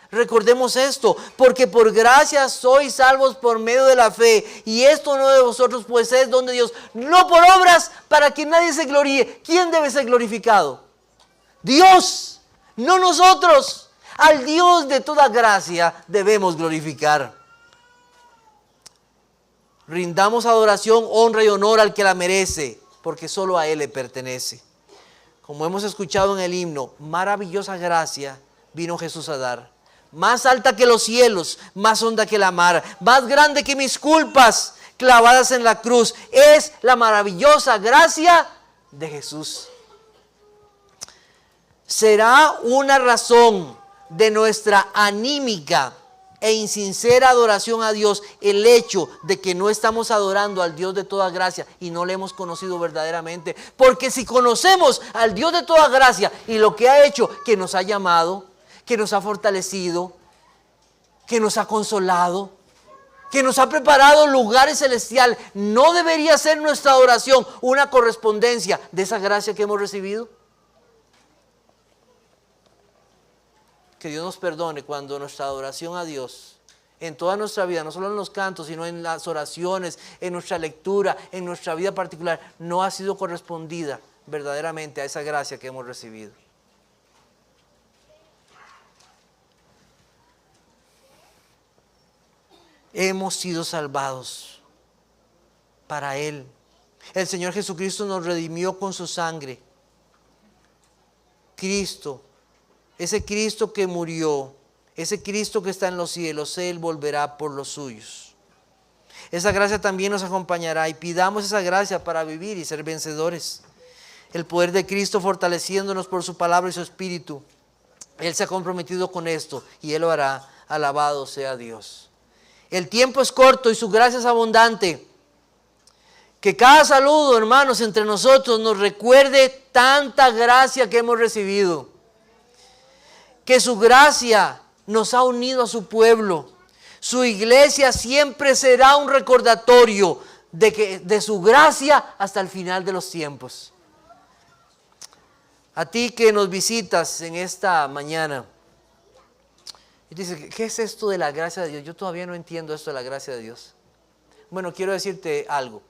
Recordemos esto, porque por gracia sois salvos por medio de la fe, y esto no de vosotros, pues es don de Dios, no por obras para que nadie se gloríe. ¿Quién debe ser glorificado? Dios. no nosotros. Al Dios de toda gracia debemos glorificar. Rindamos adoración, honra y honor al que la merece, porque solo a Él le pertenece. Como hemos escuchado en el himno, maravillosa gracia vino Jesús a dar. Más alta que los cielos, más honda que la mar, más grande que mis culpas clavadas en la cruz. Es la maravillosa gracia de Jesús. Será una razón de nuestra anímica e insincera adoración a Dios el hecho de que no estamos adorando al Dios de toda gracia y no le hemos conocido verdaderamente. Porque si conocemos al Dios de toda gracia y lo que ha hecho, que nos ha llamado, que nos ha fortalecido, que nos ha consolado, que nos ha preparado lugares celestiales, ¿no debería ser nuestra adoración una correspondencia de esa gracia que hemos recibido? Que Dios nos perdone cuando nuestra adoración a Dios, en toda nuestra vida, no solo en los cantos, sino en las oraciones, en nuestra lectura, en nuestra vida particular, no ha sido correspondida verdaderamente a esa gracia que hemos recibido. Hemos sido salvados para Él. El Señor Jesucristo nos redimió con su sangre. Cristo, ese Cristo que murió, ese Cristo que está en los cielos, Él volverá por los suyos. Esa gracia también nos acompañará y pidamos esa gracia para vivir y ser vencedores. El poder de Cristo fortaleciéndonos por su palabra y su espíritu. Él se ha comprometido con esto y Él lo hará. Alabado sea Dios. El tiempo es corto y su gracia es abundante. Que cada saludo, hermanos, entre nosotros nos recuerde tanta gracia que hemos recibido. Que su gracia nos ha unido a su pueblo. Su iglesia siempre será un recordatorio de su gracia hasta el final de los tiempos. A ti que nos visitas en esta mañana y dices, ¿qué es esto de la gracia de Dios? Yo todavía no entiendo esto de la gracia de Dios. Bueno, quiero decirte algo.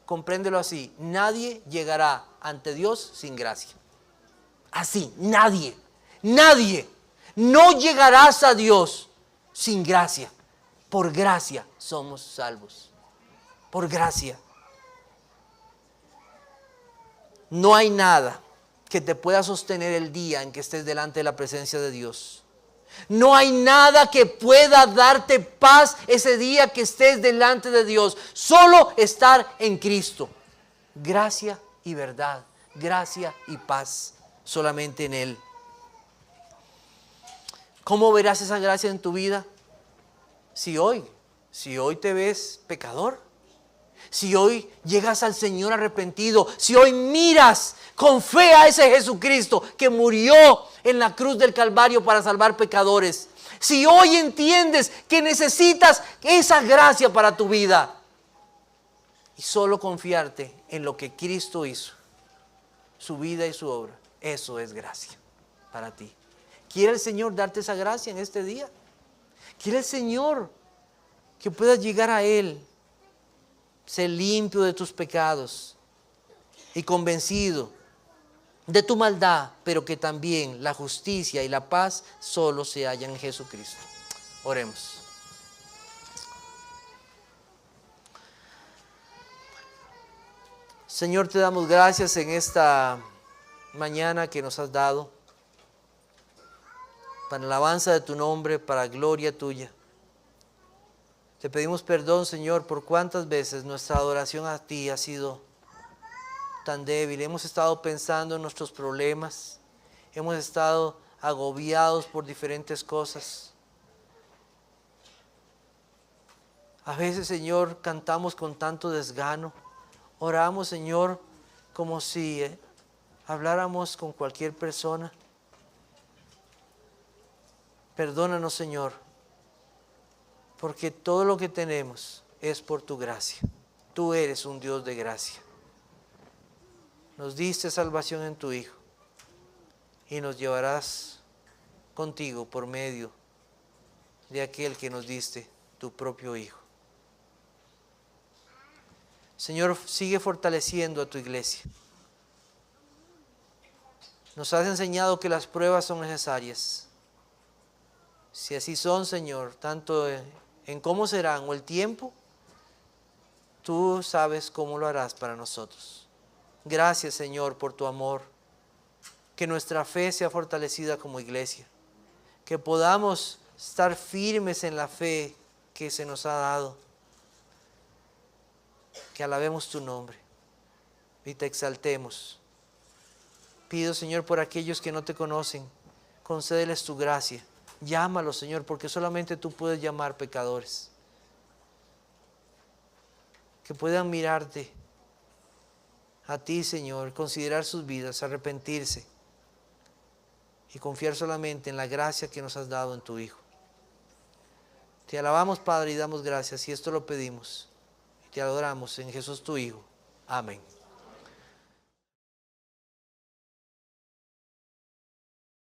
Compréndelo así. Nadie llegará ante Dios sin gracia. Así, nadie. Nadie. No llegarás a Dios sin gracia. Por gracia somos salvos. Por gracia. No hay nada que te pueda sostener el día en que estés delante de la presencia de Dios. No hay nada que pueda darte paz ese día que estés delante de Dios. Solo estar en Cristo. Gracia y verdad. Gracia y paz. Solamente en Él. ¿Cómo verás esa gracia en tu vida? Si hoy te ves pecador. Si hoy llegas al Señor arrepentido. Si hoy miras con fe a ese Jesucristo que murió en la cruz del Calvario para salvar pecadores. Si hoy entiendes que necesitas esa gracia para tu vida. Y solo confiarte en lo que Cristo hizo. Su vida y su obra. Eso es gracia para ti. ¿Quiere el Señor darte esa gracia en este día? ¿Quiere el Señor que puedas llegar a Él? Ser limpio de tus pecados y convencido de tu maldad, pero que también la justicia y la paz solo se hallan en Jesucristo. Oremos. Señor, te damos gracias en esta mañana que nos has dado para alabanza de tu nombre, para gloria tuya. Te pedimos perdón, Señor, por cuántas veces nuestra adoración a ti ha sido tan débil. Hemos estado pensando en nuestros problemas. Hemos estado agobiados por diferentes cosas. A veces, Señor, cantamos con tanto desgano. Oramos, Señor, como si habláramos con cualquier persona. Perdónanos, Señor, porque todo lo que tenemos es por tu gracia. Tú eres un Dios de gracia. Nos diste salvación en tu Hijo y nos llevarás contigo por medio de aquel que nos diste, tu propio Hijo. Señor, sigue fortaleciendo a tu iglesia. Nos has enseñado que las pruebas son necesarias. Si así son, Señor, tanto en cómo serán o el tiempo, tú sabes cómo lo harás para nosotros. Gracias, Señor, por tu amor. Que nuestra fe sea fortalecida como iglesia. Que podamos estar firmes en la fe que se nos ha dado. Que alabemos tu nombre y te exaltemos. Pido, Señor, por aquellos que no te conocen, concédeles tu gracia. Llámalos, Señor, porque solamente tú puedes llamar pecadores. Que puedan mirarte a ti, Señor, considerar sus vidas, arrepentirse y confiar solamente en la gracia que nos has dado en tu Hijo. Te alabamos, Padre, y damos gracias, y esto lo pedimos. Y te adoramos en Jesús tu Hijo. Amén.